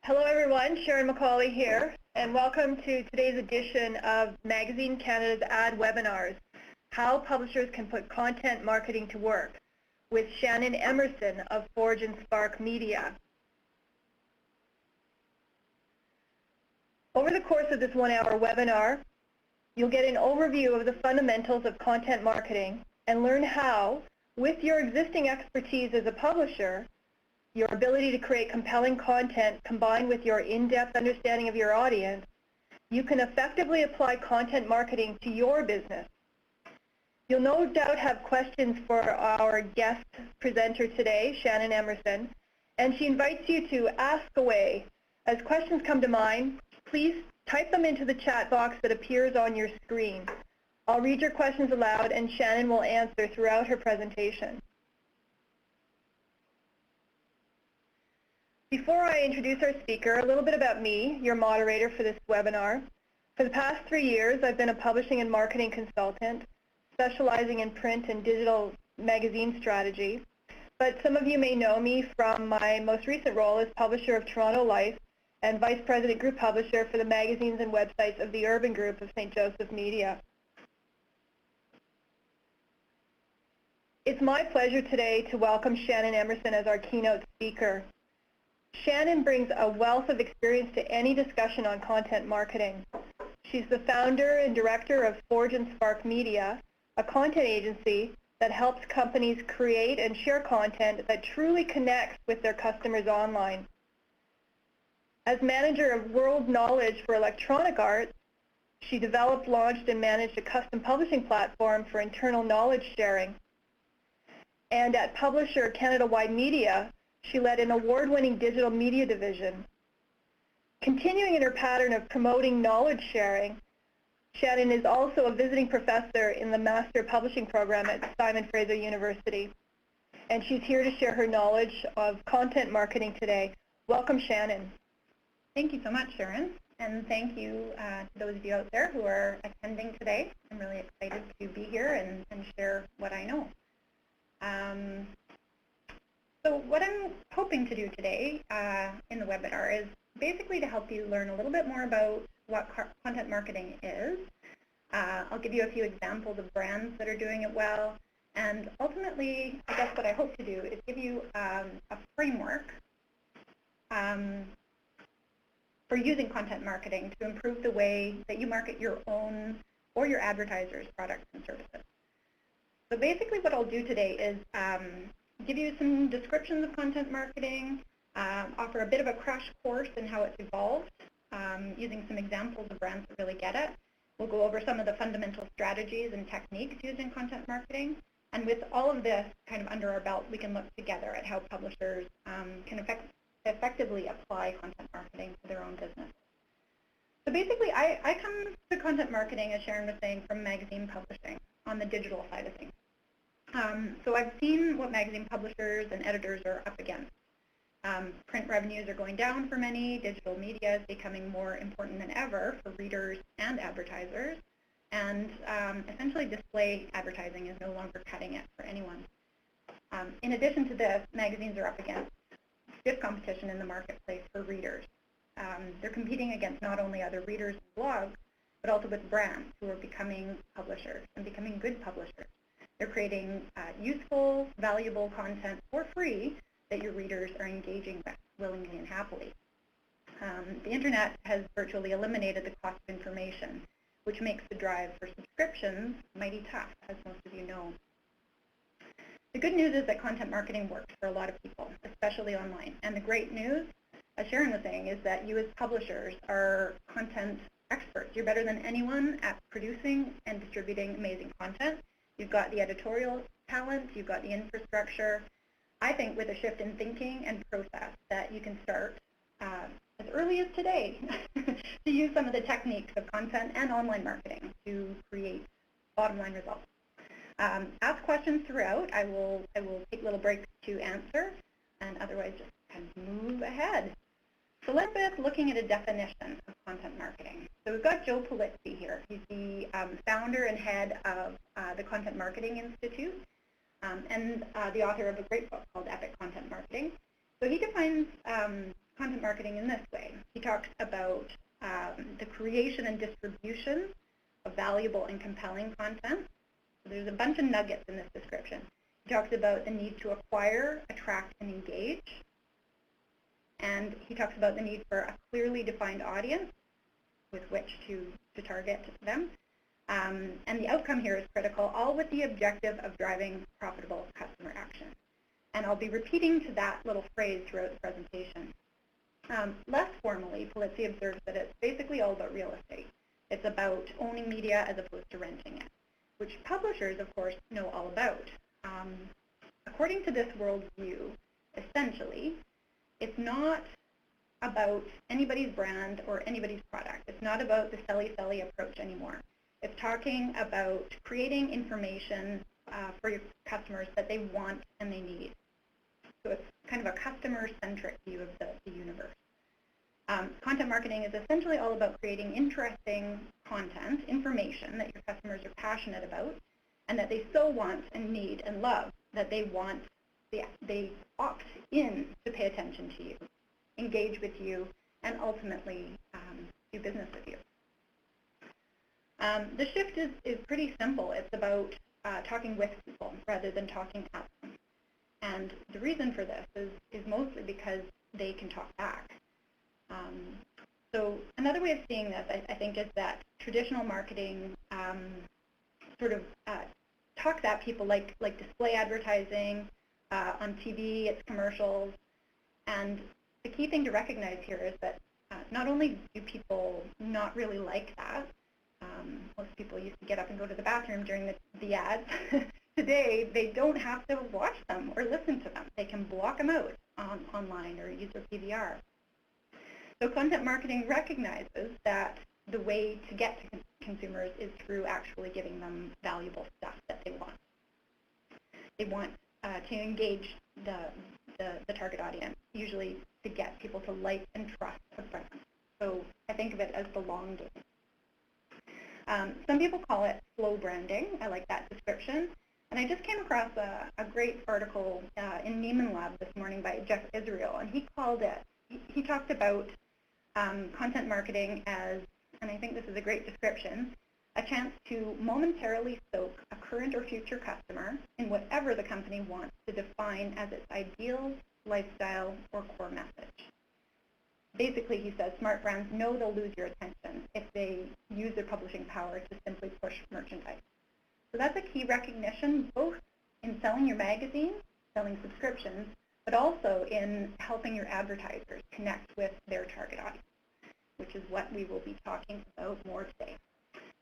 Hello everyone, Sharon McCauley here, and welcome to today's edition of Magazine Canada's Ad Webinars, How Publishers Can Put Content Marketing to Work, with Shannon Emmerson of Forge and Spark Media. Over the course of this one-hour webinar, you'll get an overview of the fundamentals of content marketing and learn how, with your existing expertise as a publisher, your ability to create compelling content combined with your in-depth understanding of your audience, you can effectively apply content marketing to your business. You'll no doubt have questions for our guest presenter today, Shannon Emmerson, and she invites you to ask away. As questions come to mind, please type them into the chat box that appears on your screen. I'll read your questions aloud and Shannon will answer throughout her presentation. Before I introduce our speaker, a little bit about me, your moderator for this webinar. For the past 3 years, I've been a publishing and marketing consultant, specializing in print and digital magazine strategy. But some of you may know me from my most recent role as publisher of Toronto Life and Vice President Group Publisher for the magazines and websites of the Urban Group of St. Joseph Media. It's my pleasure today to welcome Shannon Emmerson as our keynote speaker. Shannon brings a wealth of experience to any discussion on content marketing. She's the founder and director of Forge and Spark Media, a content agency that helps companies create and share content that truly connects with their customers online. As manager of World Knowledge for Electronic Arts, she developed, launched, and managed a custom publishing platform for internal knowledge sharing. And at publisher Canada-wide Media, she led an award-winning digital media division. Continuing in her pattern of promoting knowledge sharing, Shannon is also a visiting professor in the Master Publishing Program at Simon Fraser University. And she's here to share her knowledge of content marketing today. Welcome, Shannon. Thank you so much, Sharon. And thank you to those of you out there who are attending today. I'm really excited to be here and share what I know. So what I'm hoping to do today in the webinar is basically to help you learn a little bit more about what content marketing is. I'll give you a few examples of brands that are doing it well, and ultimately, I guess what I hope to do is give you a framework for using content marketing to improve the way that you market your own or your advertisers' products and services. So basically what I'll do today is give you some descriptions of content marketing, offer a bit of a crash course in how it's evolved, using some examples of brands that really get it. We'll go over some of the fundamental strategies and techniques used in content marketing. And with all of this kind of under our belt, we can look together at how publishers can effectively apply content marketing to their own business. So basically, I come to content marketing, as Sharon was saying, from magazine publishing on the digital side of things. So I've seen what magazine publishers and editors are up against. Print revenues are going down for many, digital media is becoming more important than ever for readers and advertisers, and essentially display advertising is no longer cutting it for anyone. In addition to this, magazines are up against stiff competition in the marketplace for readers. They're competing against not only other readers and blogs, but also with brands who are becoming publishers and becoming good publishers. They're creating useful, valuable content for free that your readers are engaging with willingly and happily. The internet has virtually eliminated the cost of information, which makes the drive for subscriptions mighty tough, as most of you know. The good news is that content marketing works for a lot of people, especially online. And the great news, as Sharon was saying, is that you as publishers are content experts. You're better than anyone at producing and distributing amazing content. You've got the editorial talent, you've got the infrastructure. I think with a shift in thinking and process that you can start as early as today to use some of the techniques of content and online marketing to create bottom line results. Ask questions throughout. I will take little breaks to answer, and otherwise just kind of move ahead. So let's start looking at a definition of content marketing. So we've got Joe Polizzi here. He's the founder and head of the Content Marketing Institute and the author of a great book called Epic Content Marketing. So he defines content marketing in this way. He talks about the creation and distribution of valuable and compelling content. So there's a bunch of nuggets in this description. He talks about the need to acquire, attract, and engage. And he talks about the need for a clearly defined audience with which to target them. And the outcome here is critical, all with the objective of driving profitable customer action. And I'll be repeating to that little phrase throughout the presentation. Less formally, Polizzi observes that it's basically all about real estate. It's about owning media as opposed to renting it, which publishers, of course, know all about. According to this worldview, essentially, it's not about anybody's brand or anybody's product. It's not about the selly approach anymore. It's talking about creating information for your customers that they want and they need. So it's kind of a customer-centric view of the universe. Content marketing is essentially all about creating interesting content, information that your customers are passionate about, and that they so want and need and love that they opt in to pay attention to you, engage with you, and ultimately do business with you. The shift is pretty simple. It's about talking with people rather than talking at them. And the reason for this is mostly because they can talk back. So another way of seeing this, I think, is that traditional marketing sort of talks at people like display advertising, on TV, it's commercials. And the key thing to recognize here is that not only do people not really like that, most people used to get up and go to the bathroom during the ads. Today, they don't have to watch them or listen to them. They can block them out online or use their PVR. So content marketing recognizes that the way to get to consumers is through actually giving them valuable stuff that they want. They want to engage the target audience, usually to get people to like and trust a brand. So I think of it as the long game. Some people call it slow branding. I like that description. And I just came across a great article in Neiman Lab this morning by Jeff Israel, and he talked about content marketing as, and I think this is a great description, a chance to momentarily soak a current or future customer in whatever the company wants to define as its ideal, lifestyle, or core message. Basically, he says, smart brands know they'll lose your attention if they use their publishing power to simply push merchandise. So that's a key recognition, both in selling your magazine, selling subscriptions, but also in helping your advertisers connect with their target audience, which is what we will be talking about more today.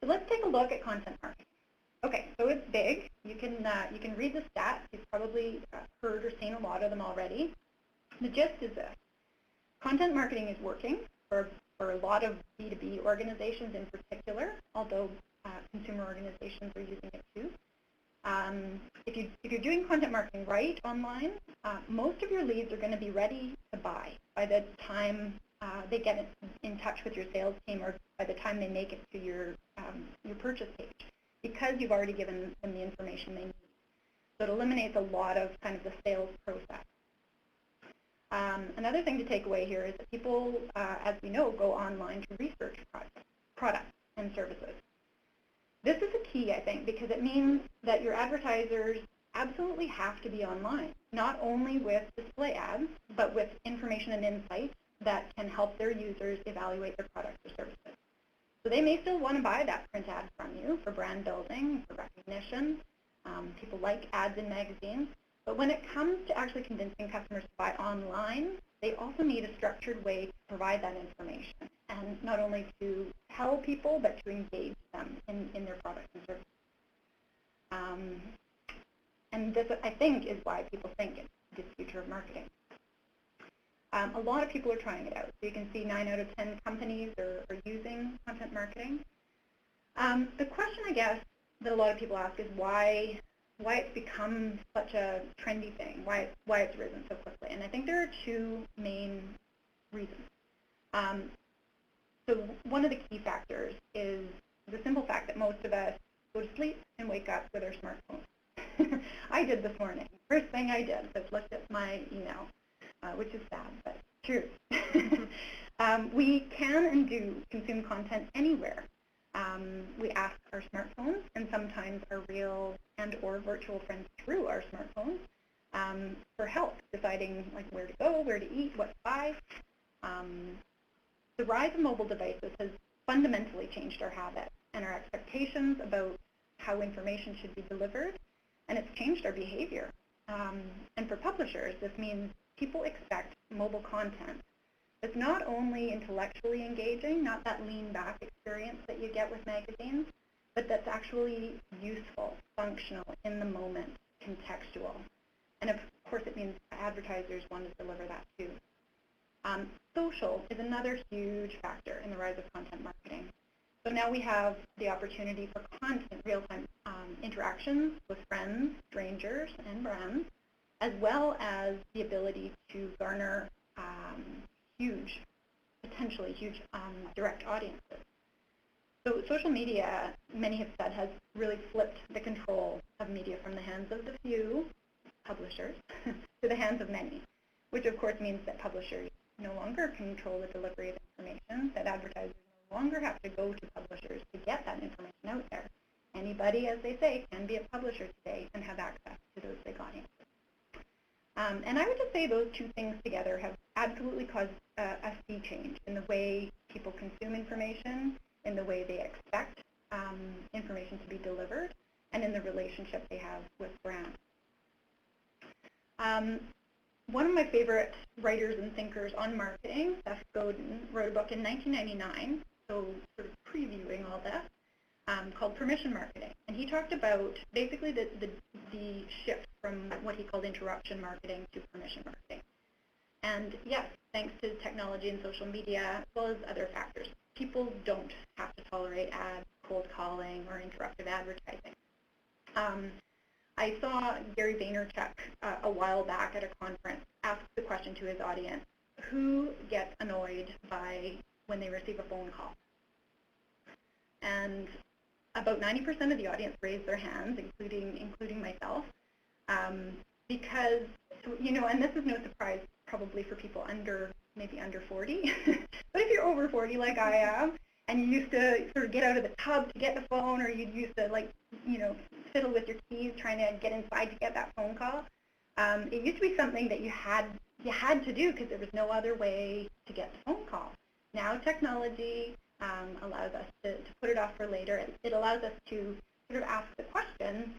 So let's take a look at content marketing. Okay, so it's big. You can read the stats. You've probably heard or seen a lot of them already. The gist is this. Content marketing is working for a lot of B2B organizations in particular, although consumer organizations are using it too. If you're doing content marketing right online, most of your leads are going to be ready to buy by the time they get in touch with your sales team, or by the time they make it to your purchase page, because you've already given them the information they need. So it eliminates a lot of kind of the sales process. Another thing to take away here is that people, as we know, go online to research products and services. This is a key, I think, because it means that your advertisers absolutely have to be online, not only with display ads, but with information and insights that can help their users evaluate their products or services. So they may still want to buy that print ad from you for brand building, for recognition. People like ads in magazines. But when it comes to actually convincing customers to buy online, they also need a structured way to provide that information, and not only to tell people, but to engage them in their products and services. And this, I think, is why people think it's the future of marketing. A lot of people are trying it out. So you can see 9 out of 10 companies are using content marketing. The question, I guess, that a lot of people ask is why it's become such a trendy thing, why it's risen so quickly. And I think there are two main reasons. So one of the key factors is the simple fact that most of us go to sleep and wake up with our smartphones. I did this morning. First thing I did was looked at my email, which is sad, but True. We can and do consume content anywhere. We ask our smartphones and sometimes our real and or virtual friends through our smartphones for help deciding like where to go, where to eat, what to buy. The rise of mobile devices has fundamentally changed our habits and our expectations about how information should be delivered, and it's changed our behavior. And for publishers, this means people expect mobile content that's not only intellectually engaging, not that lean-back experience that you get with magazines, but that's actually useful, functional, in the moment, contextual. And of course, it means advertisers want to deliver that too. Social is another huge factor in the rise of content marketing. So now we have the opportunity for constant real-time interactions with friends, strangers, and brands, as well as the ability to garner potentially huge direct audiences. So social media, many have said, has really flipped the control of media from the hands of the few publishers to the hands of many, which of course means that publishers no longer control the delivery of information, that advertisers no longer have to go to publishers to get that information out there. Anybody, as they say, can be a publisher today and have access to those big audiences. And I would just say those two things together have absolutely caused a sea change in the way people consume information, in the way they expect information to be delivered, and in the relationship they have with brands. One of my favorite writers and thinkers on marketing, Seth Godin, wrote a book in 1999, so sort of previewing all this, called Permission Marketing. And he talked about basically the shift from what he called interruption marketing to permission marketing. And yes, thanks to technology and social media, as well as other factors, people don't have to tolerate ads, cold calling, or interruptive advertising. I saw Gary Vaynerchuk a while back at a conference ask the question to his audience, who gets annoyed by when they receive a phone call? And about 90% of the audience raised their hands, including myself, because, you know, and this is no surprise probably for people maybe under 40, but if you're over 40 like I am, and you used to sort of get out of the tub to get the phone, or you used to, like, you know, fiddle with your keys trying to get inside to get that phone call. It used to be something that you had to do because there was no other way to get the phone call. Now technology allows us to put it off for later. It allows us to sort of ask the question,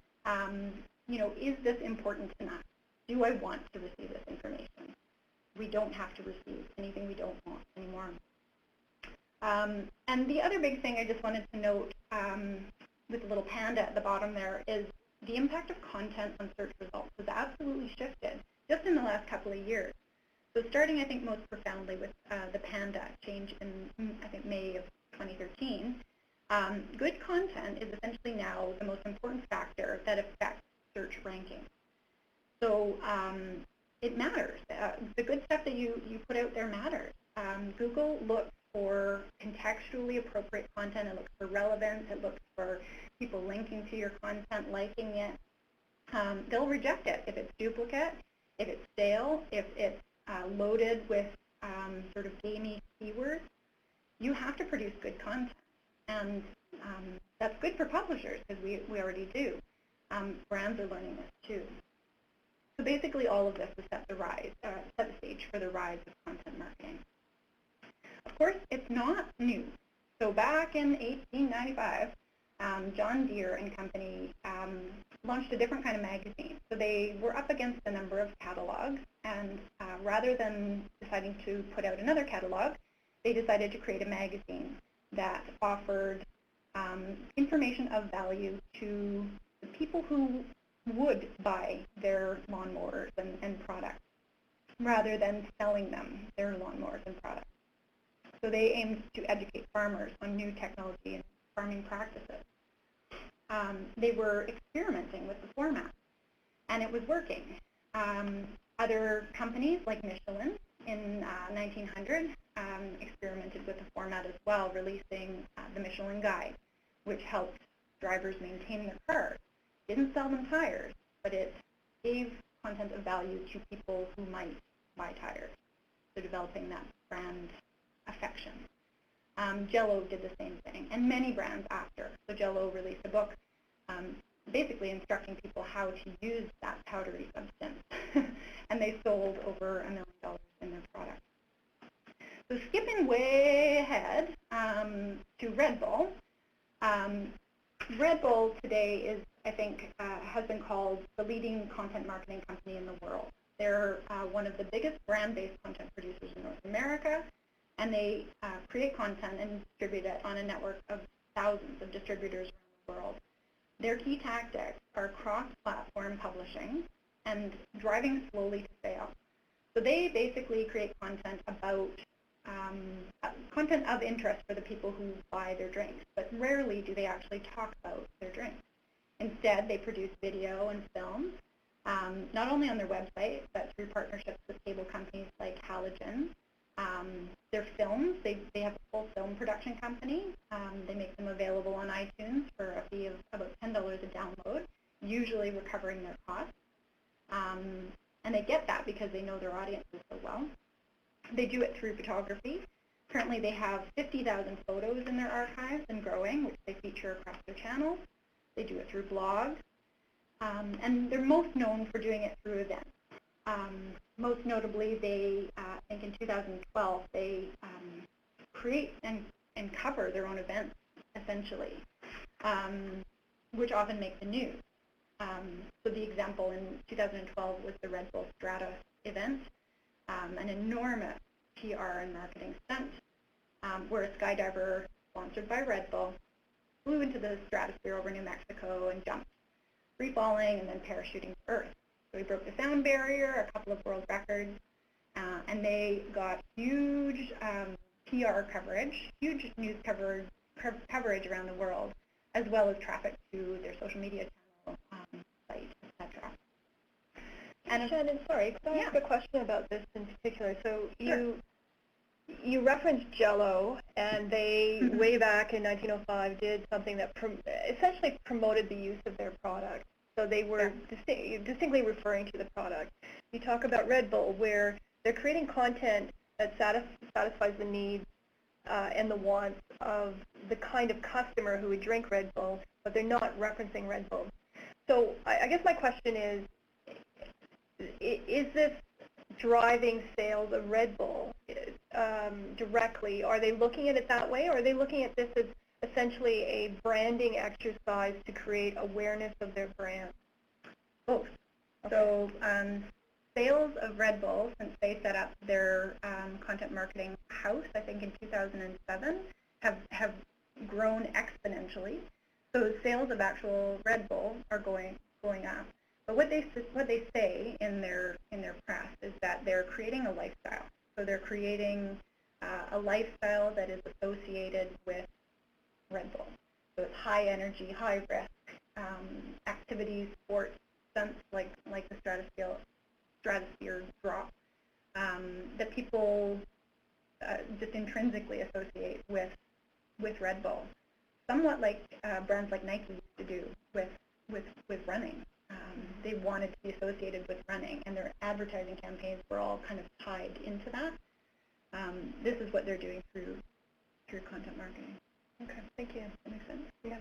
you know, is this important enough? Do I want to receive this information? We don't have to receive anything we don't want anymore. And the other big thing I just wanted to note with the little panda at the bottom there is the impact of content on search results has absolutely shifted just in the last couple of years. So starting, I think, most profoundly with the panda change in, I think, May of 2013, good content is essentially now the most important factor that affects search rankings. So it matters. The good stuff that you put out there matters. Google looks for contextually appropriate content. It looks for relevance. It looks for people linking to your content, liking it. They'll reject it if it's duplicate, if it's stale, if it's loaded with sort of gamey keywords. You have to produce good content, and that's good for publishers because we already do. Brands are learning this too. So basically, all of this has set the stage for the rise of content marketing. Of course, it's not new. So back in 1895, John Deere and Company launched a different kind of magazine. So they were up against a number of catalogs, and rather than deciding to put out another catalog, they decided to create a magazine that offered information of value to the people who would buy their lawnmowers and products, rather than selling them their lawnmowers and products. So they aimed to educate farmers on new technology and farming practices. They were experimenting with the format, and it was working. Other companies like Michelin in 1900 experimented with the format as well, releasing the Michelin Guide, which helped drivers maintain their cars. Didn't sell them tires, but it gave content of value to people who might buy tires. so developing that brand affection. Jell-O did the same thing, and many brands after. So Jell-O released a book basically instructing people how to use that powdery substance, and they sold over $1 million in their product. So skipping way ahead to Red Bull. Red Bull today is, I think, has been called the leading content marketing company in the world. They're one of the biggest brand-based content producers in North America, and they create content and distribute it on a network of thousands of distributors around the world. Their key tactics are cross-platform publishing and driving slowly to sale. So they basically create content about content of interest for the people who buy their drinks, but rarely do they actually talk about their drinks. Instead, they produce video and film, not only on their website, but through partnerships with cable companies like Halogen. Their films, they have a full film production company. They make them available on iTunes for a fee of about $10 a download, usually recovering their costs. And they get that because they know their audiences so well. They do it through photography. Currently, they have 50,000 photos in their archives and growing, which they feature across their channels. They do it through blogs. And they're most known for doing it through events. Most notably, they, I think in 2012, they create and cover their own events, essentially, which often make the news. So the example in 2012 was the Red Bull Strata event, an enormous PR and marketing stunt, where a skydiver sponsored by Red Bull flew into the stratosphere over New Mexico and jumped, free falling and then parachuting to Earth. So he broke the sound barrier, a couple of world records, and they got huge PR coverage, huge news coverage around the world, as well as traffic to their social media channel, site, etc. And Shannon, sorry, could I ask a question about this in particular? So you referenced Jell-O, and they, way back in 1905, did something that essentially promoted the use of their product. So they were distinctly referring to the product. You talk about Red Bull, where they're creating content that satisfies the needs and the wants of the kind of customer who would drink Red Bull, but they're not referencing Red Bull. So I guess my question is this driving sales of Red Bull directly? Are they looking at it that way, or are they looking at this as essentially a branding exercise to create awareness of their brand? Both. Okay. So sales of Red Bull, since they set up their content marketing house, I think in 2007, have grown exponentially. So sales of actual Red Bull are going up. But what they say in their press is that they're creating a lifestyle. So they're creating a lifestyle that is associated with Red Bull. So it's high energy, high risk activities, sports, stunts like the stratosphere drop that people just intrinsically associate with Red Bull. Somewhat like brands like Nike used to do with running. They wanted to be associated with running, and their advertising campaigns were all kind of tied into that. This is what they're doing through content marketing. Okay, thank you. That makes sense. Yeah.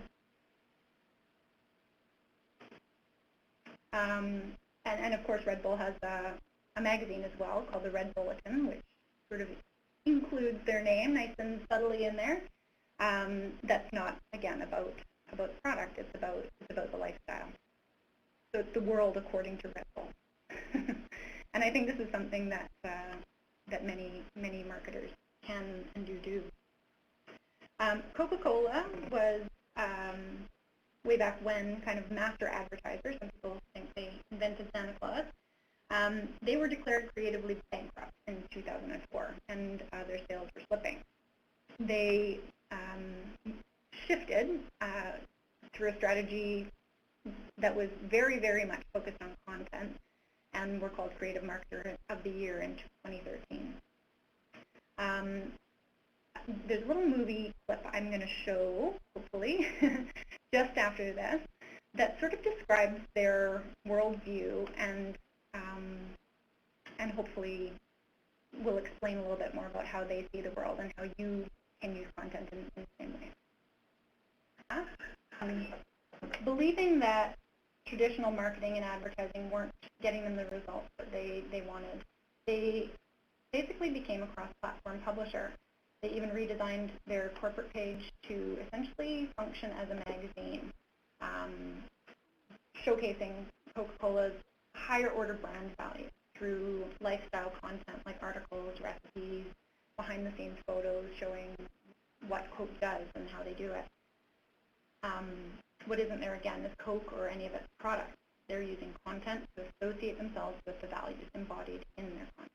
And of course, Red Bull has a magazine as well called the Red Bulletin, which sort of includes their name nice and subtly in there. That's not, again, about the product. It's about the lifestyle. So it's the world according to Red Bull. And I think this is something that many marketers can and do. Coca-Cola was, way back when, kind of master advertisers. Some people think they invented Santa Claus. They were declared creatively bankrupt in 2004, and their sales were slipping. They shifted through a strategy that was very, very much focused on content, and were called Creative Marketer of the Year in 2013. There's a little movie clip I'm going to show, hopefully, just after this, that sort of describes their worldview and hopefully will explain a little bit more about how they see the world and how you can use content in the same way. Believing that traditional marketing and advertising weren't getting them the results that they wanted, they basically became a cross-platform publisher. They even redesigned their corporate page to essentially function as a magazine, showcasing Coca-Cola's higher order brand value through lifestyle content like articles, recipes, behind-the-scenes photos showing what Coke does and how they do it. What isn't there, again, is Coke or any of its products. They're using content to associate themselves with the values embodied in their content.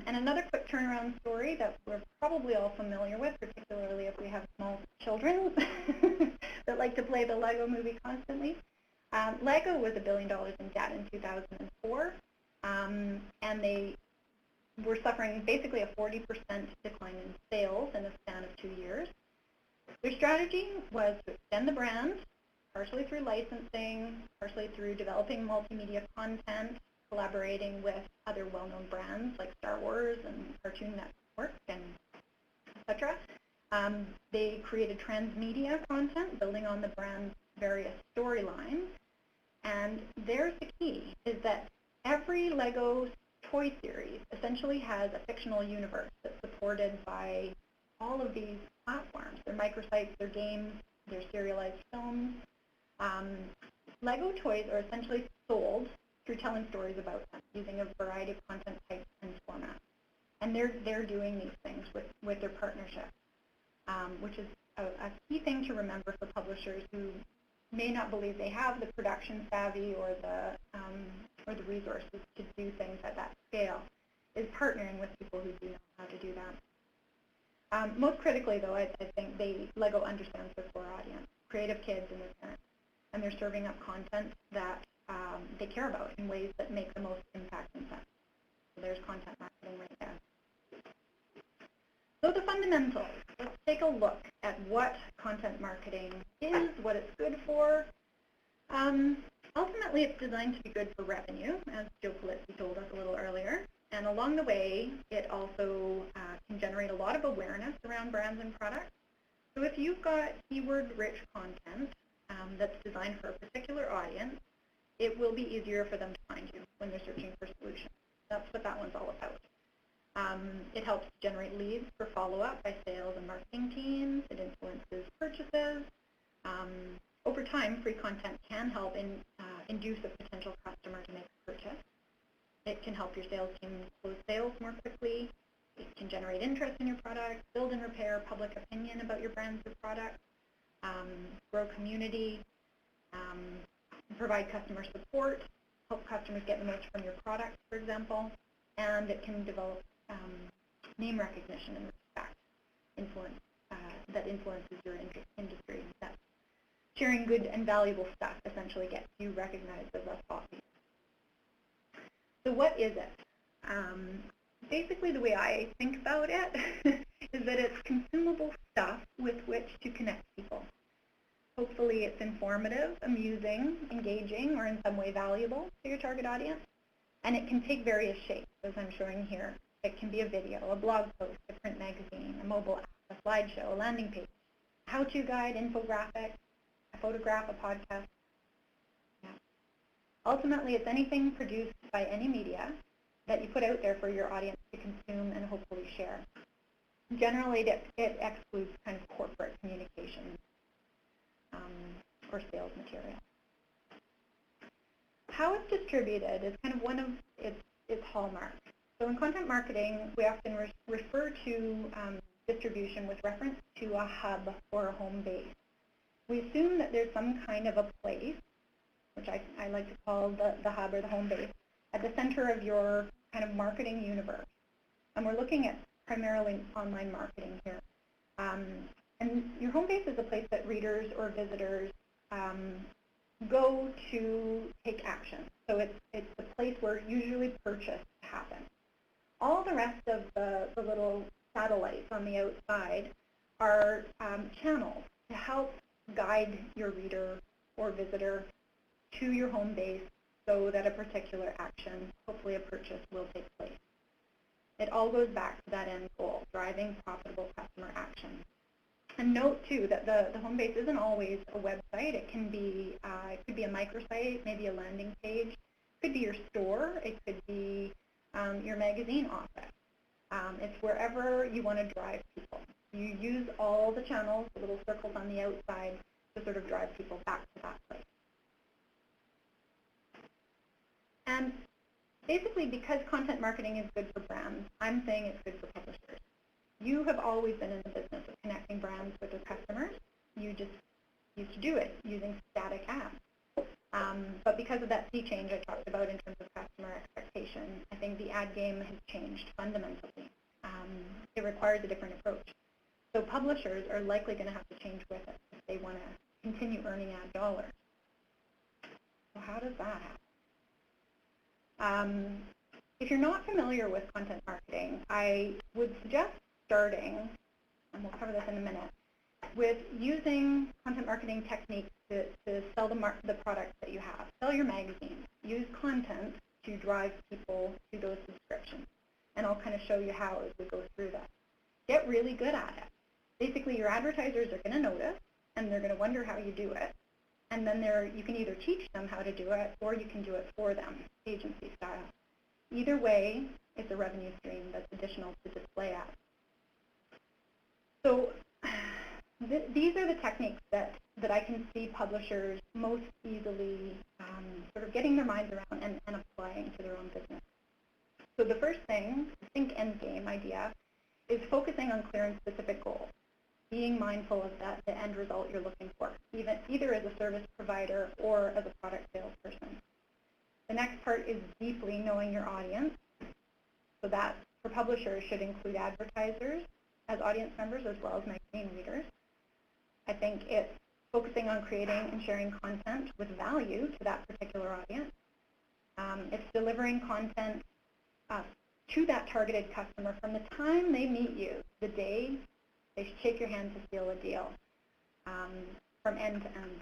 And another quick turnaround story that we're probably all familiar with, particularly if we have small children that like to play the Lego movie constantly. Lego was $1 billion in debt in 2004, and they were suffering basically a 40% decline in sales in a span of 2 years. Their strategy was to extend the brand, partially through licensing, partially through developing multimedia content, collaborating with other well-known brands like Star Wars and Cartoon Network, and etc. They created transmedia content, building on the brand's various storylines. And there's the key, is that every Lego toy series essentially has a fictional universe that's supported by all of these platforms, their microsites, their games, their serialized films. Lego toys are essentially sold through telling stories about them using a variety of content types and formats. And they're doing these things with their partnership, which is a key thing to remember for publishers who may not believe they have the production savvy or the resources to do things at that scale, is partnering with people who do know how to do that. Most critically, though, I think Lego understands their core audience, creative kids and their parents, and they're serving up content that they care about in ways that make the most impact and sense. So there's content marketing right there. So the fundamentals, let's take a look at what content marketing is, what it's good for. Ultimately, it's designed to be good for revenue, as Joe Polizzi told us a little earlier. And along the way, it also can generate a lot of awareness around brands and products. So if you've got keyword-rich content that's designed for a particular audience, it will be easier for them to find you when they're searching for solutions. That's what that one's all about. It helps generate leads for follow-up by sales and marketing teams. It influences purchases. Over time, free content can help induce a potential customer to make a purchase. It can help your sales team close sales more quickly. It can generate interest in your product, build and repair public opinion about your brands or products, grow community, provide customer support, help customers get the most from your product, for example, and it can develop name recognition and respect that influences your industry. That sharing good and valuable stuff essentially gets you recognized as a thought leader. So what is it? Basically, the way I think about it is that it's consumable stuff with which to connect people. Hopefully it's informative, amusing, engaging, or in some way valuable to your target audience. And it can take various shapes, as I'm showing here. It can be a video, a blog post, a print magazine, a mobile app, a slideshow, a landing page, a how-to guide, infographic, a photograph, a podcast. Yeah. Ultimately, it's anything produced by any media that you put out there for your audience to consume and hopefully share. Generally, it excludes kind of corporate communications or sales material. How it's distributed is kind of one of its hallmarks. So in content marketing, we often refer to distribution with reference to a hub or a home base. We assume that there's some kind of a place, which I like to call the hub or the home base, at the center of your kind of marketing universe. And we're looking at primarily online marketing here. And your home base is a place that readers or visitors go to take action. So it's the place where usually purchase happens. All the rest of the little satellites on the outside are channels to help guide your reader or visitor to your home base so that a particular action, hopefully a purchase, will take place. It all goes back to that end goal, driving profitable customer action. And note too that the home base isn't always a website. It could be a microsite, maybe a landing page. It could be your store. It could be your magazine office. It's wherever you want to drive people. You use all the channels, the little circles on the outside, to sort of drive people back to that place. And basically, because content marketing is good for brands, I'm saying it's good for publishers. You have always been in the business of connecting brands with their customers. You just used to do it using static ads. But because of that sea change I talked about in terms of customer expectation, I think the ad game has changed fundamentally. It requires a different approach. So publishers are likely going to have to change with it if they want to continue earning ad dollars. So how does that happen? If you're not familiar with content marketing, I would suggest starting, and we'll cover this in a minute, with using content marketing techniques to sell the products that you have. Sell your magazines. Use content to drive people to those subscriptions. And I'll kind of show you how as we go through that. Get really good at it. Basically, your advertisers are going to notice, and they're going to wonder how you do it. And then you can either teach them how to do it, or you can do it for them, agency style. Either way, it's a revenue stream that's additional to display ads. So these are the techniques that I can see publishers most easily sort of getting their minds around and applying to their own business. So the first thing, think end game idea, is focusing on clear and specific goals, being mindful of the end result you're looking for, either as a service provider or as a product salesperson. The next part is deeply knowing your audience. So that, for publishers, should include advertisers as audience members as well as magazine readers. I think it's focusing on creating and sharing content with value to that particular audience. It's delivering content to that targeted customer from the time they meet you, the day they shake your hand to seal a deal, from end to end.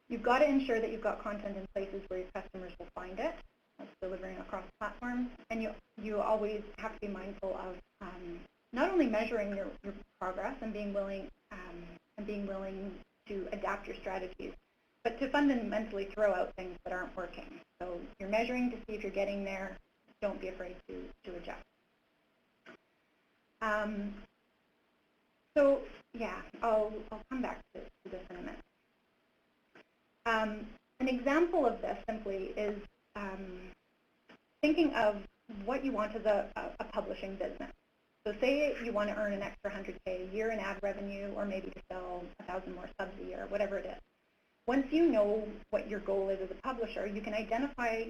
You've got to ensure that you've got content in places where your customers will find it. That's delivering across platforms. And you always have to be mindful of not only measuring your progress and being willing to adapt your strategies, but to fundamentally throw out things that aren't working. So you're measuring to see if you're getting there. Don't be afraid to adjust. So yeah, I'll come back to this in a minute. An example of this simply is thinking of what you want as a publishing business. So say you want to earn an extra $100K a year in ad revenue, or maybe to sell 1,000 more subs a year, whatever it is. Once you know what your goal is as a publisher, you can identify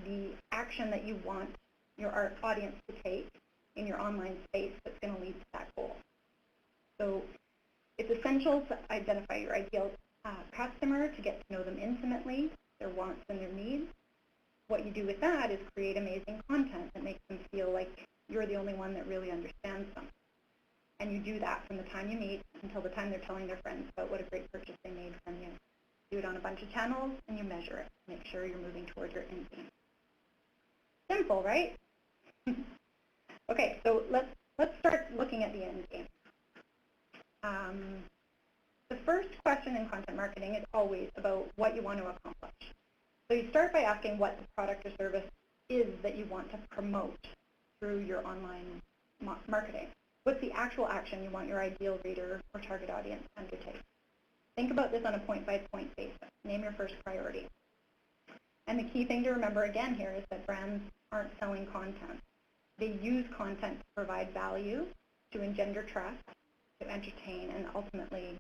the action that you want your audience to take in your online space that's going to lead to that goal. So it's essential to identify your ideal customer, to get to know them intimately, their wants and their needs. What you do with that is create amazing content that makes them feel like you're the only one that really understands them. And you do that from the time you meet until the time they're telling their friends about what a great purchase they made from you. Do it on a bunch of channels, and you measure it. Make sure you're moving towards your end game. Simple, right? Okay, so let's start looking at the end game. The first question in content marketing is always about what you want to accomplish. So you start by asking what the product or service is that you want to promote through your online marketing. What's the actual action you want your ideal reader or target audience to undertake? Think about this on a point-by-point basis. Name your first priority. And the key thing to remember again here is that brands aren't selling content. They use content to provide value, to engender trust, to entertain, and ultimately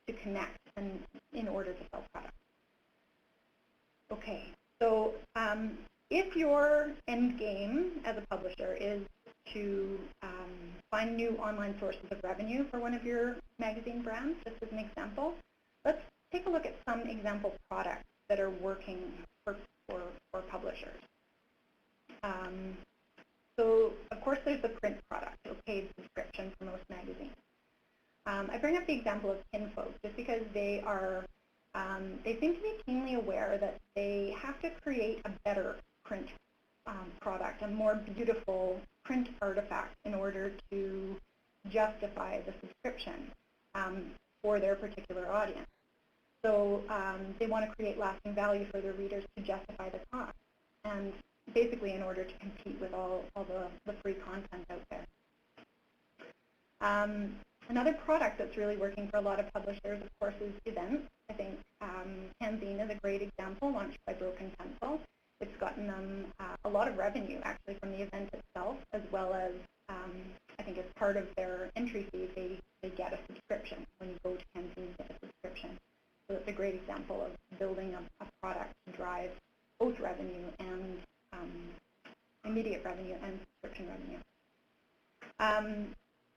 to connect and in order to sell products. Okay, so if your end game as a publisher is to find new online sources of revenue for one of your magazine brands, just as an example, let's take a look at some example products that are working for publishers. So, of course, there's the print product, a paid subscription for most magazines. I bring up the example of Kinfolk just because they are they seem to be keenly aware that they have to create a better print product, a more beautiful print artifact in order to justify the subscription for their particular audience. So they want to create lasting value for their readers to justify the cost, and basically in order to compete with all the free content out there. Another product that's really working for a lot of publishers, of course, is events. I think Fanzine is a great example, launched by Broken Pencil. It's gotten them a lot of revenue, actually, from the event itself, as well as, I think as part of their entry fee, they get a subscription. When you go to Fanzine, you get a subscription. So it's a great example of building a product to drive both revenue and immediate revenue and subscription revenue.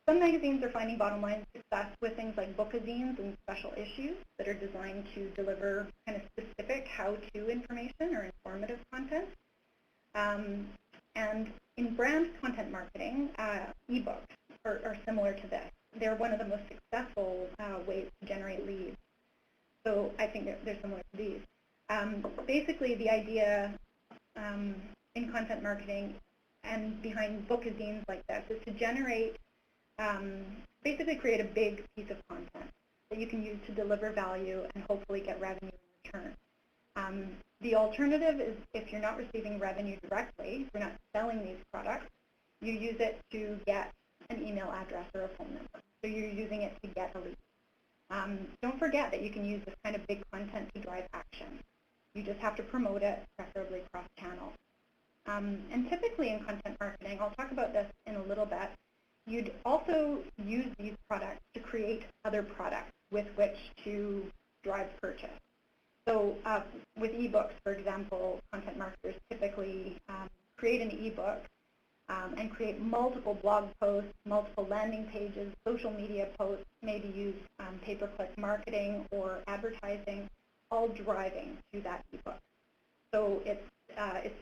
Some magazines are finding bottom line success with things like bookazines and special issues that are designed to deliver kind of specific how-to information or informative content. And in brand content marketing, ebooks are similar to this. They're one of the most successful ways to generate leads. So I think they're similar to these. Basically, the idea in content marketing and behind bookazines like this is to generate, basically create a big piece of content that you can use to deliver value and hopefully get revenue in return. The alternative is if you're not receiving revenue directly, if you're not selling these products, you use it to get an email address or a phone number. So you're using it to get a lead. Don't forget that you can use this kind of big content to drive action. You just have to promote it, preferably cross-channel. And typically in content marketing, I'll talk about this in a little bit, you'd also use these products to create other products with which to drive purchase. So with ebooks, for example, content marketers typically create an ebook and create multiple blog posts, multiple landing pages, social media posts, maybe use pay-per-click marketing or advertising, all driving to that ebook. So it's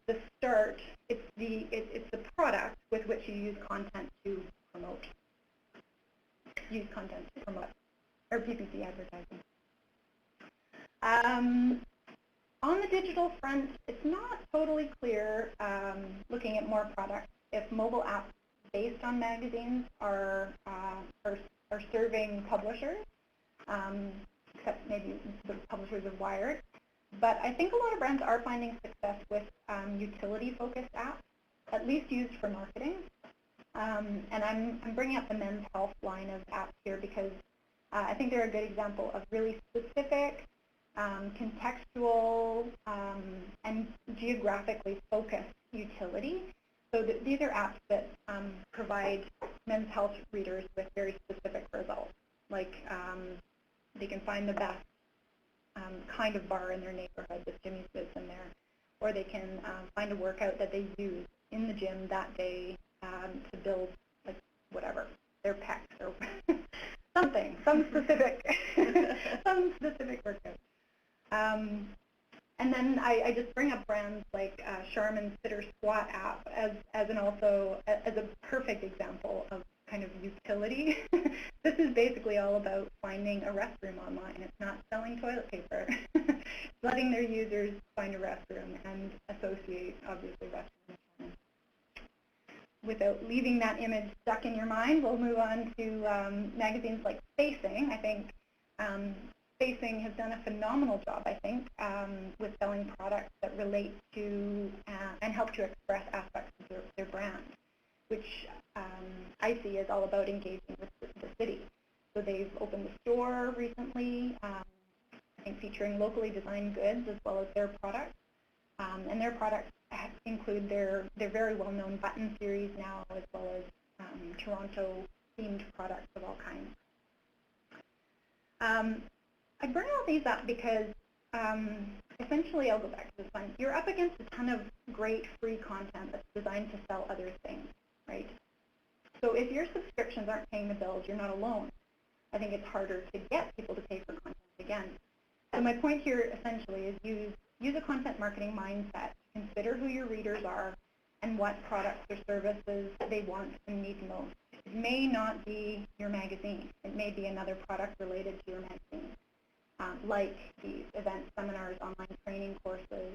the start, it's the product with which you use content to promote. Use content to promote, or PPC advertising. On the digital front, it's not totally clear, looking at more products, if mobile apps based on magazines are serving publishers, except maybe the publishers of Wired. But I think a lot of brands are finding success with utility-focused apps, at least used for marketing. And I'm bringing up the men's health line of apps here because I think they're a good example of really specific, contextual, and geographically focused utility. So these are apps that provide men's health readers with very specific results, like they can find the best kind of bar in their neighborhood that Jimmy's Biz in there, or they can find a workout that they use in the gym that day to build, like, whatever, their pecs or something, some specific workout. And then I just bring up brands like Charmin's Sitter Squat app as a perfect example of kind of utility. This is basically all about finding a restroom online. It's not selling toilet paper. It's letting their users find a restroom and associate, obviously, restroom. Without leaving that image stuck in your mind, we'll move on to magazines like Spacing. I think Spacing has done a phenomenal job, I think, with selling products that relate to and help to express aspects of their brand, which I see is all about engaging with the city. So they've opened a store recently, I think featuring locally designed goods as well as their products. And their products include their very well-known button series now, as well as Toronto-themed products of all kinds. I bring all these up because essentially, I'll go back to this one. You're up against a ton of great free content that's designed to sell other things, right? So if your subscriptions aren't paying the bills, you're not alone. I think it's harder to get people to pay for content again. So my point here essentially is use a content marketing mindset. Consider who your readers are and what products or services they want and need most. It may not be your magazine. It may be another product related to your magazine. like these events, seminars, online training courses,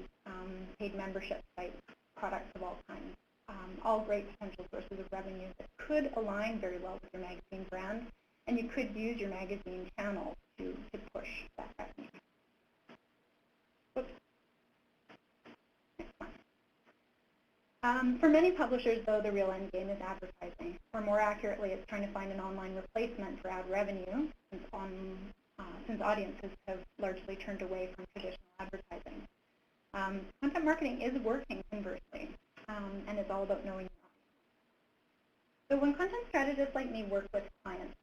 paid membership sites, products of all kinds. All great potential sources of revenue that could align very well with your magazine brand, and you could use your magazine channel to push that revenue. Oops. Next one. For many publishers, though, the real end game is advertising, or more accurately, it's trying to find an online replacement for ad revenue, since audiences have largely turned away from traditional advertising. Content marketing is working, conversely, and it's all about knowing your audience. So when content strategists like me work with clients,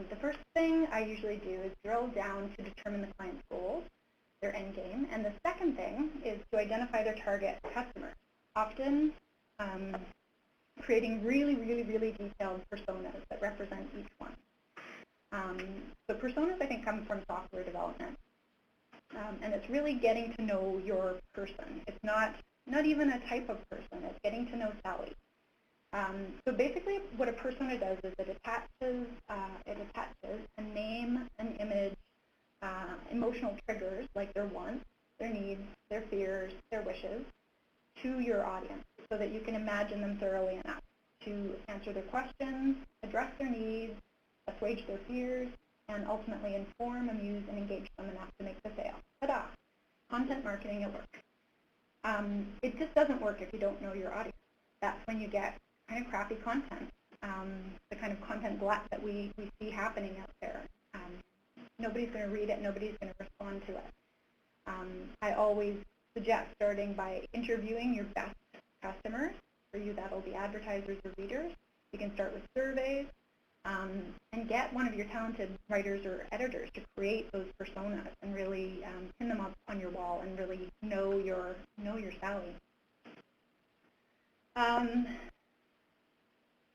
the first thing I usually do is drill down to determine the client's goals, their end game, and the second thing is to identify their target customers, often creating really detailed personas that represent each one. So personas, I think, come from software development, and it's really getting to know your person. It's not even a type of person, it's getting to know Sally. So basically what a persona does is it attaches a name, an image, emotional triggers like their wants, their needs, their fears, their wishes to your audience so that you can imagine them thoroughly enough to answer their questions, address their needs, assuage their fears, and ultimately inform, amuse, and engage them enough to make the sale. Ta-da! Content marketing at work. It just doesn't work if you don't know your audience. That's when you get kind of crappy content, the kind of content glut that we see happening out there. Nobody's going to read it, nobody's going to respond to it. I always suggest starting by interviewing your best customers. For you, that'll be advertisers or readers. You can start with surveys and get one of your talented writers or editors to create those personas and really pin them up on your wall and really know your Sally.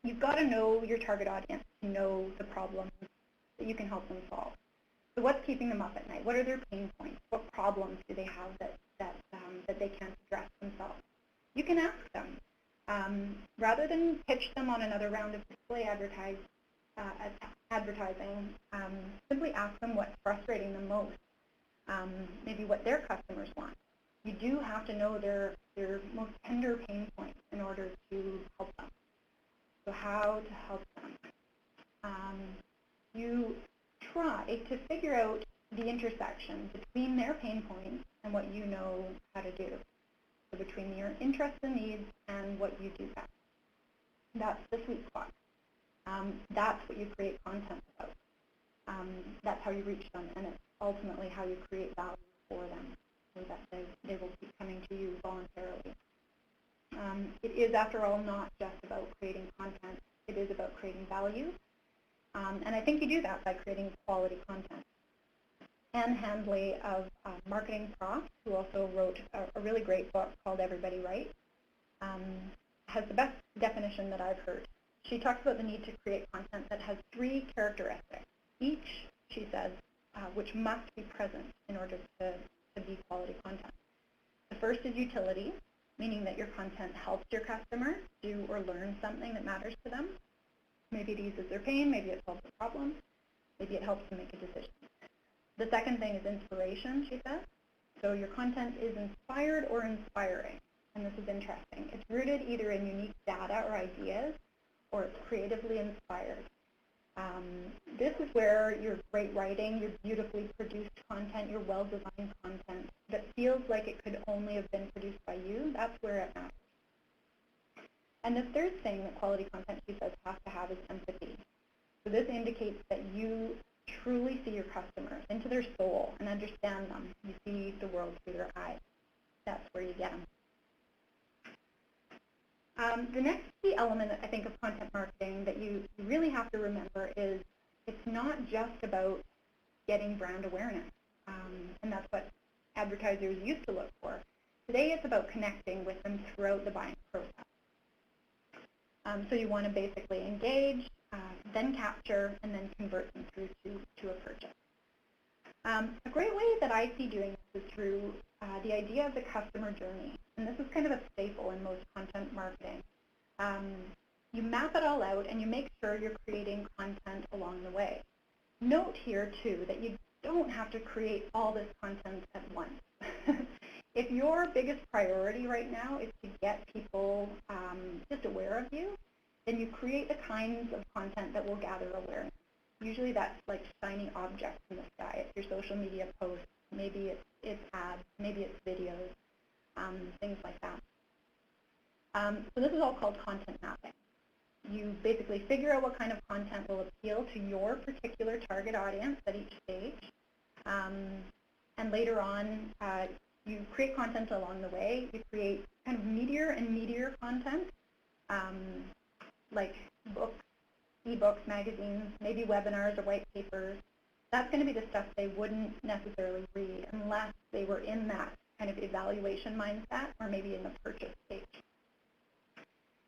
You've got to know your target audience to know the problems that you can help them solve. So what's keeping them up at night? What are their pain points? What problems do they have that they can't address themselves? You can ask them. Rather than pitch them on another round of display advertising, simply ask them what's frustrating them most, maybe what their customers want. You do have to know their most tender pain points in order to help them. So how to help them? You try to figure out the intersection between their pain points and what you know how to do. So between your interests and needs and what you do best. That's the sweet spot. That's what you create content about. That's how you reach them, and it's ultimately how you create value for them, so that they will keep coming to you voluntarily. It is, after all, not just about creating content. It is about creating value, and I think you do that by creating quality content. Anne Handley of Marketing Prof, who also wrote a really great book called Everybody Writes, has the best definition that I've heard. She talks about the need to create content that has 3 characteristics, each, she says, which must be present in order to be quality content. The first is utility, meaning that your content helps your customer do or learn something that matters to them. Maybe it eases their pain, maybe it solves a problem, maybe it helps them make a decision. The second thing is inspiration, she says. So your content is inspired or inspiring, and this is interesting. It's rooted either in unique data or ideas, or it's creatively inspired. This is where your great writing, your beautifully produced content, your well-designed content that feels like it could only have been produced by you, that's where it matters. And the third thing that quality content, she says, has to have is empathy. So this indicates that you truly see your customers into their soul and understand them. You see the world through their eyes. That's where you get them. The next key element, I think, of content marketing that you really have to remember is it's not just about getting brand awareness, and that's what advertisers used to look for. Today it's about connecting with them throughout the buying process. So you want to basically engage, then capture, and then convert them through to a purchase. A great way that I see doing this is through the idea of the customer journey. And this is kind of a staple in most content marketing. You map it all out and you make sure you're creating content along the way. Note here, too, that you don't have to create all this content at once. If your biggest priority right now is to get people just aware of you, then you create the kinds of content that will gather awareness. Usually that's like shiny objects in the sky. It's your social media posts, maybe it's ads, maybe it's videos, things like that. So this is all called content mapping. You basically figure out what kind of content will appeal to your particular target audience at each stage. And later on, you create content along the way. You create kind of meatier and meatier content, like books, ebooks, magazines, maybe webinars or white papers. That's going to be the stuff they wouldn't necessarily read unless they were in that kind of evaluation mindset or maybe in the purchase stage.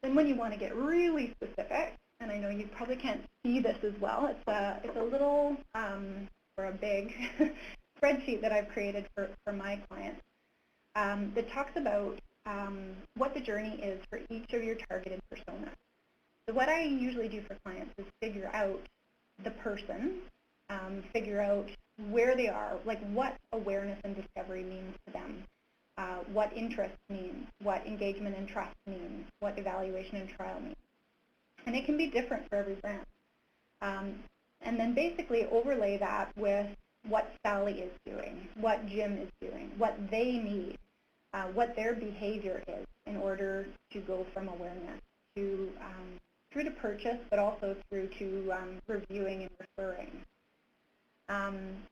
Then when you want to get really specific, and I know you probably can't see this as well, it's a little or a big spreadsheet that I've created for my clients that talks about what the journey is for each of your targeted personas. So what I usually do for clients is figure out the person, figure out where they are, like what awareness and discovery means to them, what interest means, what engagement and trust means, what evaluation and trial means. And it can be different for every brand. And then basically overlay that with what Sally is doing, what Jim is doing, what they need, what their behavior is in order to go from awareness to through to purchase, but also through to reviewing and referring.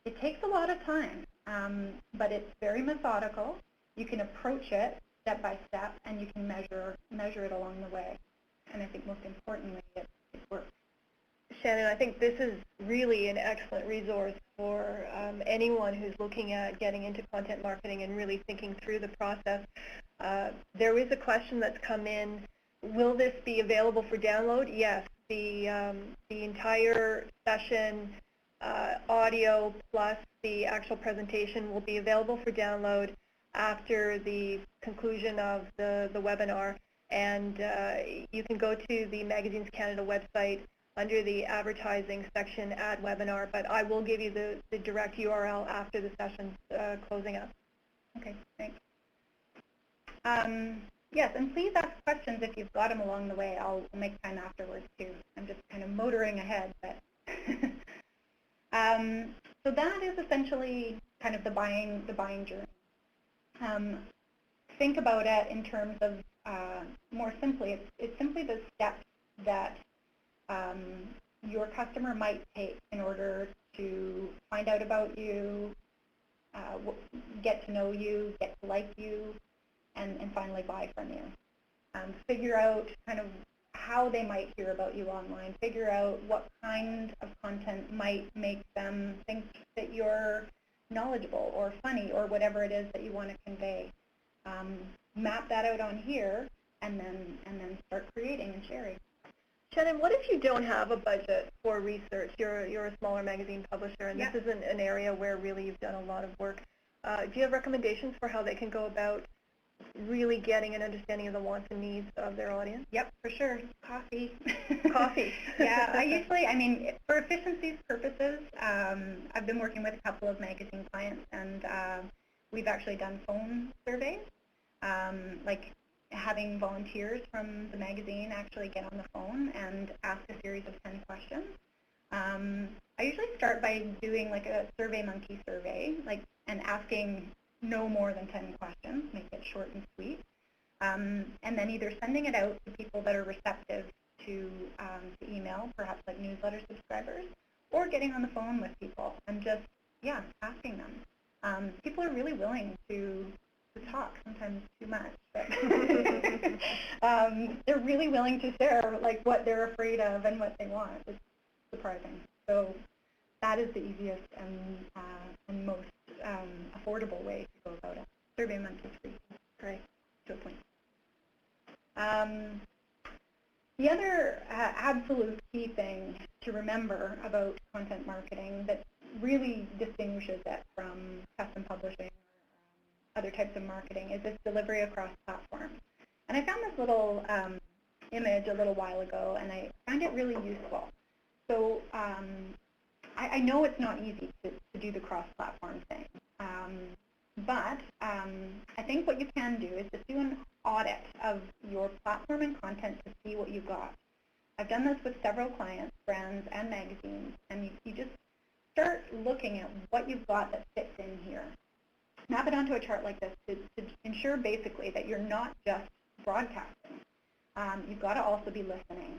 It takes a lot of time, but it's very methodical. You can approach it step by step, and you can measure it along the way. And I think most importantly, it works. Shannon, I think this is really an excellent resource for anyone who's looking at getting into content marketing and really thinking through the process. There is a question that's come in. Will this be available for download? Yes. The entire session, audio plus the actual presentation will be available for download after the conclusion of the webinar. And you can go to the Magazines Canada website under the advertising section, add webinar, but I will give you the direct URL after the session's closing up. Okay, thanks. Yes, and please ask questions if you've got them along the way. I'll make time afterwards too. I'm just kind of motoring ahead, but so that is essentially kind of the buying journey. Think about it in terms of more simply, it's simply the steps that your customer might take in order to find out about you, get to know you, get to like you, and finally buy from you. Figure out kind of how they might hear about you online. Figure out what kind of content might make them think that you're knowledgeable or funny or whatever it is that you want to convey. Map that out on here, and then start creating and sharing. Shannon, what if you don't have a budget for research? You're a smaller magazine publisher, and this is an area where really you've done a lot of work. Do you have recommendations for how they can go about really getting an understanding of the wants and needs of their audience? Yep, for sure. Coffee. Coffee. Yeah, I mean, for efficiency purposes, I've been working with a couple of magazine clients, and we've actually done phone surveys, like having volunteers from the magazine actually get on the phone and ask a series of 10 questions. I usually start by doing like a SurveyMonkey survey, and asking no more than 10 questions, make it short and sweet, and then either sending it out to people that are receptive to email, perhaps like newsletter subscribers, or getting on the phone with people and just, asking them. People are really willing to talk, sometimes too much, but they're really willing to share like what they're afraid of and what they want. It's surprising. So that is the easiest and most affordable way to go about it. SurveyMonkey is free. Great. To a point. The other absolute key thing to remember about content marketing that really distinguishes it from custom publishing or other types of marketing is this delivery across platforms. And I found this little image a little while ago, and I find it really useful. So I know it's not easy to do the cross-platform thing. But I think what you can do is just do an audit of your platform and content to see what you've got. I've done this with several clients, brands, and magazines, and you just start looking at what you've got that fits in here. Map it onto a chart like this to ensure basically that you're not just broadcasting. You've got to also be listening.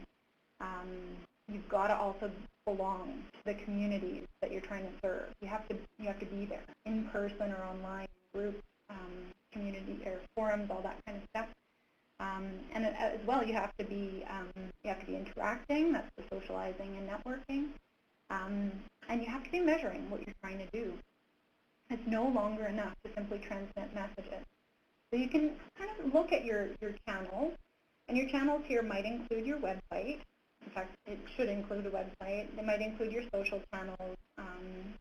You've got to also belong to the communities that you're trying to serve. You have to be there in person or online, groups, community or forums, all that kind of stuff. And as well, you have to be interacting. That's the socializing and networking. And you have to be measuring what you're trying to do. It's no longer enough to simply transmit messages. So you can kind of look at your channels, and your channels here might include your website. In fact, it should include a website. They might include your social channels.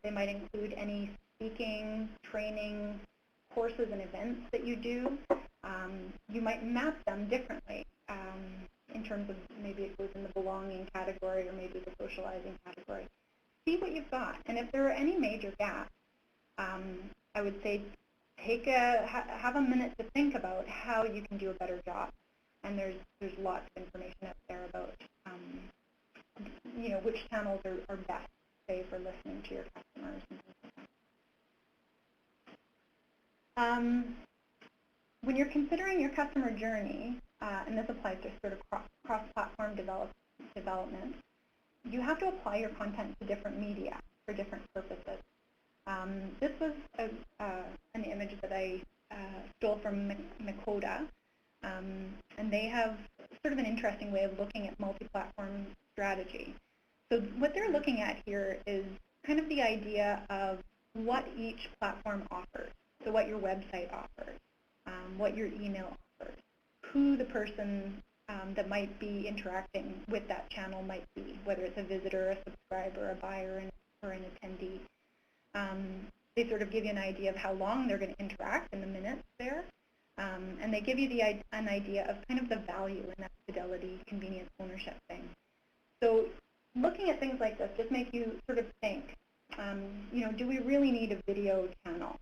They might include any speaking, training, courses and events that you do. You might map them differently in terms of maybe it goes in the belonging category or maybe the socializing category. See what you've got, and if there are any major gaps, I would say have a minute to think about how you can do a better job. And there's lots of information out there about which channels are best, say, for listening to your customers and things like that. When you're considering your customer journey, and this applies to sort of cross-platform development, you have to apply your content to different media for different purposes. This was an image that I stole from Makota, and they have sort of an interesting way of looking at multi-platform strategy. So what they're looking at here is kind of the idea of what each platform offers. So what your website offers, what your email offers, who the person that might be interacting with that channel might be, whether it's a visitor, a subscriber, a buyer, or an attendee. They sort of give you an idea of how long they're going to interact in the minutes there, and they give you an idea of kind of the value in that fidelity, convenience, ownership thing. So looking at things like this just make you sort of think, do we really need a video channel?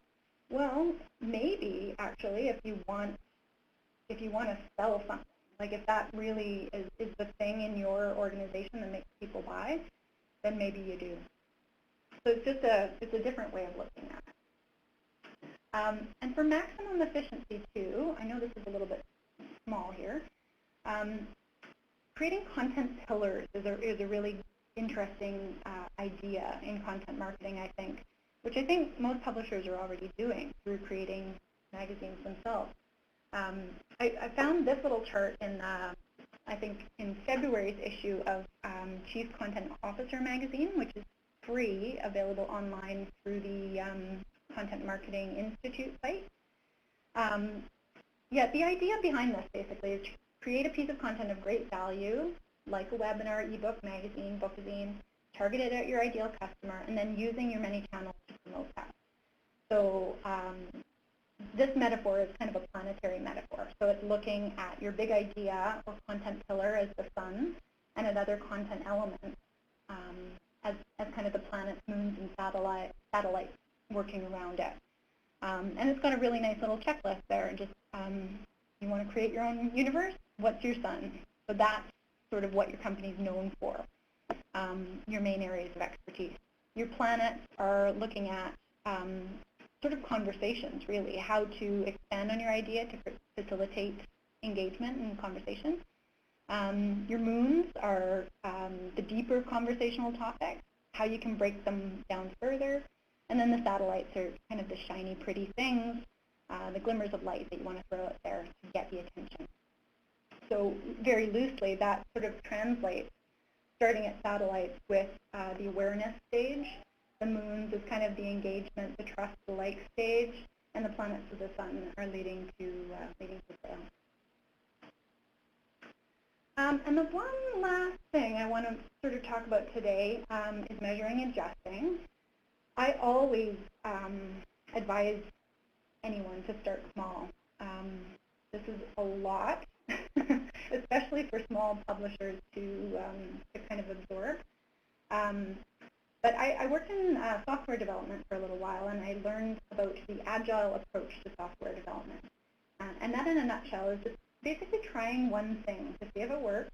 Well, maybe actually if you want to sell something, like if that really is the thing in your organization that makes people buy, then maybe you do. So it's a different way of looking at it. And for maximum efficiency too, I know this is a little bit small here, creating content pillars is a really interesting idea in content marketing, I think, which I think most publishers are already doing through creating magazines themselves. I found this little chart in, I think, in February's issue of Chief Content Officer magazine, which is free, available online through the Content Marketing Institute site. The idea behind this basically is to create a piece of content of great value, like a webinar, ebook, magazine, bookazine, targeted at your ideal customer, and then using your many channels to promote that. So this metaphor is kind of a planetary metaphor. So it's looking at your big idea or content pillar as the sun, and at other content elements as kind of the planets, moons, and satellites working around it. And it's got a really nice little checklist there. And just you want to create your own universe? What's your sun? So that's sort of what your company's known for, your main areas of expertise. Your planets are looking at sort of conversations, really, how to expand on your idea to facilitate engagement and conversation. Your moons are the deeper conversational topics, how you can break them down further. And then the satellites are kind of the shiny, pretty things, the glimmers of light that you want to throw out there to get the attention. So very loosely, that sort of translates, starting at satellites with the awareness stage. The moons is kind of the engagement, the trust, the like stage, and the planets of the sun are leading to sales. And the one last thing I want to sort of talk about today is measuring and adjusting. I always advise anyone to start small. This is a lot, especially for small publishers to kind of absorb. But I worked in software development for a little while, and I learned about the agile approach to software development. And that, in a nutshell, is just basically trying one thing to see if it works,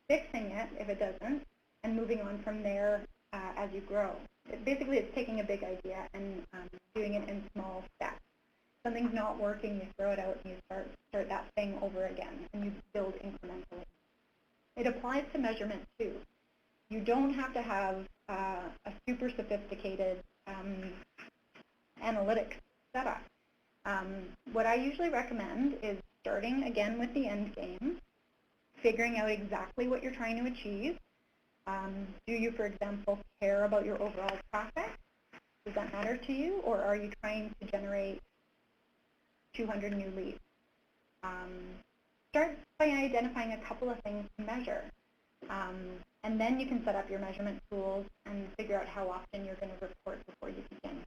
fixing it if it doesn't, and moving on from there as you grow. Basically, it's taking a big idea and doing it in small steps. Something's not working, you throw it out, and you start that thing over again, and you build incrementally. It applies to measurement, too. You don't have to have a super sophisticated analytics setup. What I usually recommend is starting again with the end game, figuring out exactly what you're trying to achieve. Do you, for example, care about your overall traffic? Does that matter to you? Or are you trying to generate 200 new leads? Start by identifying a couple of things to measure. And then you can set up your measurement tools and figure out how often you're going to report before you begin.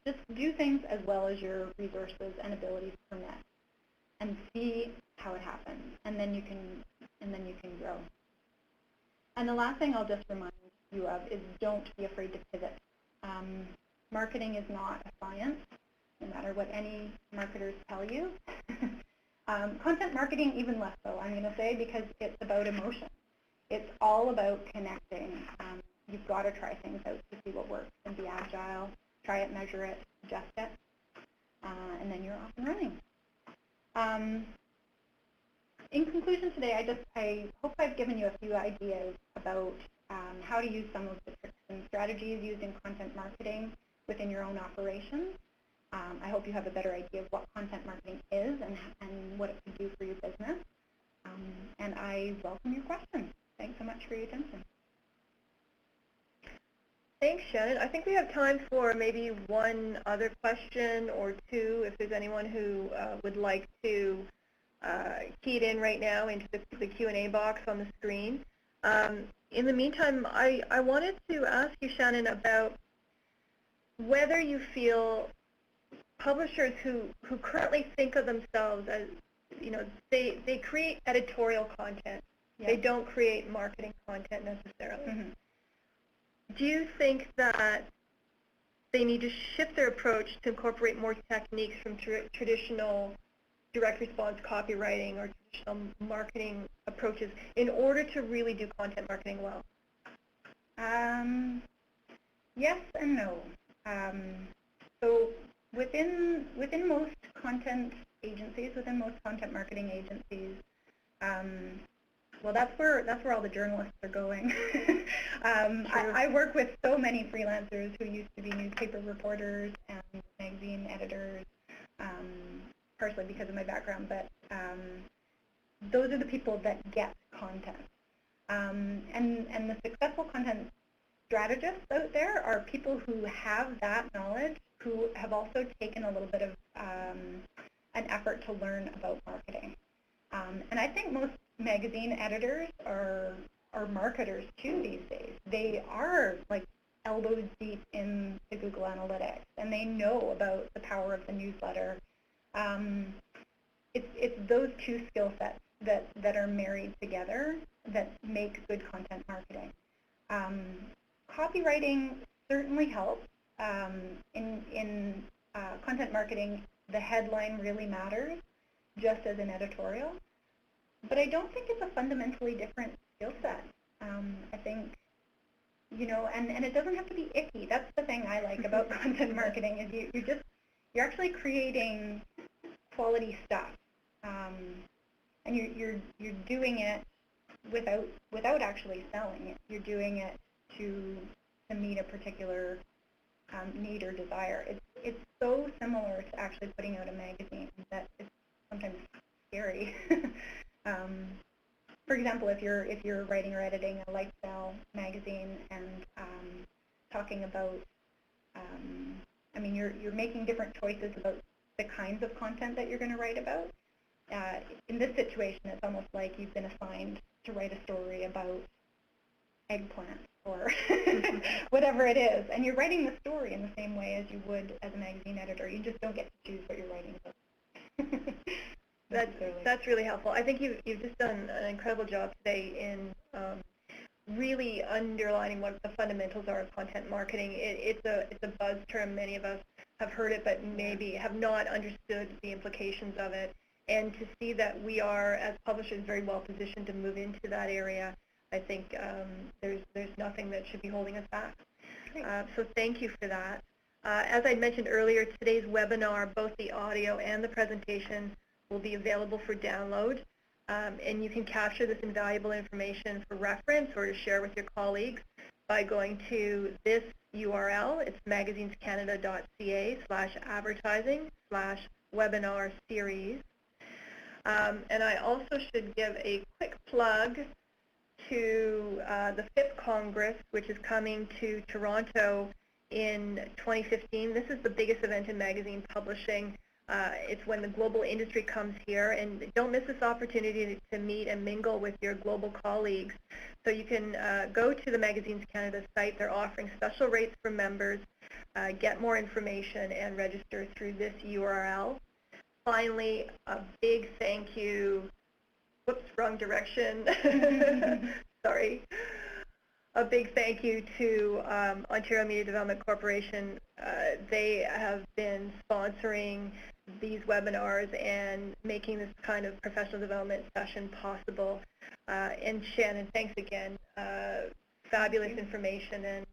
Just do things as well as your resources and abilities permit, and see how it happens, and then you can grow. And the last thing I'll just remind you of is don't be afraid to pivot. Marketing is not a science, no matter what any marketers tell you. Content marketing even less so, I'm going to say, because it's about emotion. It's all about connecting. You've got to try things out to see what works and be agile. Try it, measure it, adjust it, and then you're off and running. In conclusion today, I hope I've given you a few ideas about how to use some of the tricks and strategies used in content marketing within your own operations. I hope you have a better idea of what content marketing is and what it can do for your business. And I welcome your questions. Thanks so much for your attention. Thanks, Shannon. I think we have time for maybe one other question or two, if there's anyone who would like to key it in right now into the Q&A box on the screen. In the meantime, I wanted to ask you, Shannon, about whether you feel publishers who currently think of themselves as, they create editorial content. Yeah. They don't create marketing content necessarily. Mm-hmm. Do you think that they need to shift their approach to incorporate more techniques from traditional direct response copywriting or traditional marketing approaches in order to really do content marketing well? Yes and no. So within most content agencies, within most content marketing agencies, well, that's where all the journalists are going. I work with so many freelancers who used to be newspaper reporters and magazine editors, partially because of my background, but those are the people that get content. And the successful content strategists out there are people who have that knowledge, who have also taken a little bit of an effort to learn about marketing. And I think most magazine editors are marketers too these days. They are like elbows deep in the Google Analytics, and they know about the power of the newsletter. It's those two skill sets that are married together that make good content marketing. Copywriting certainly helps. In content marketing, the headline really matters, just as in editorial. But I don't think it's a fundamentally different skill set. I think, and it doesn't have to be icky. That's the thing I like about content marketing is you're actually creating quality stuff, and you're doing it without actually selling it. You're doing it to meet a particular need or desire. It's so similar to actually putting out a magazine that it's sometimes scary. For example, if you're writing or editing a lifestyle magazine and talking about, you're making different choices about the kinds of content that you're going to write about. In this situation, it's almost like you've been assigned to write a story about eggplants or whatever it is, and you're writing the story in the same way as you would as a magazine editor. You just don't get to choose what you're writing about. That's really helpful. I think you've just done an incredible job today in really underlining what the fundamentals are of content marketing. It's a buzz term. Many of us have heard it, but maybe have not understood the implications of it. And to see that we are, as publishers, very well positioned to move into that area, I think there's nothing that should be holding us back. So thank you for that. As I mentioned earlier, today's webinar, both the audio and the presentation, will be available for download. And you can capture this invaluable information for reference or to share with your colleagues by going to this URL. It's magazinescanada.ca/advertising/webinar series. And I also should give a quick plug to the FIP Congress, which is coming to Toronto in 2015. This is the biggest event in magazine publishing. It's when the global industry comes here, and don't miss this opportunity to meet and mingle with your global colleagues. So you can go to the Magazines Canada site. They're offering special rates for members. Get more information and register through this URL. Finally, a big thank you. Whoops, wrong direction. Sorry. A big thank you to Ontario Media Development Corporation. They have been sponsoring these webinars and making this kind of professional development session possible. And Shannon, thanks again. Fabulous information, and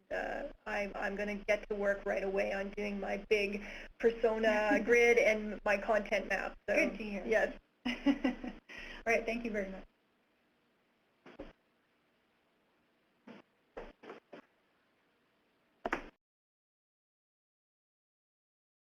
I'm going to get to work right away on doing my big persona grid and my content map. So, good to hear. Yes. All right, thank you very much.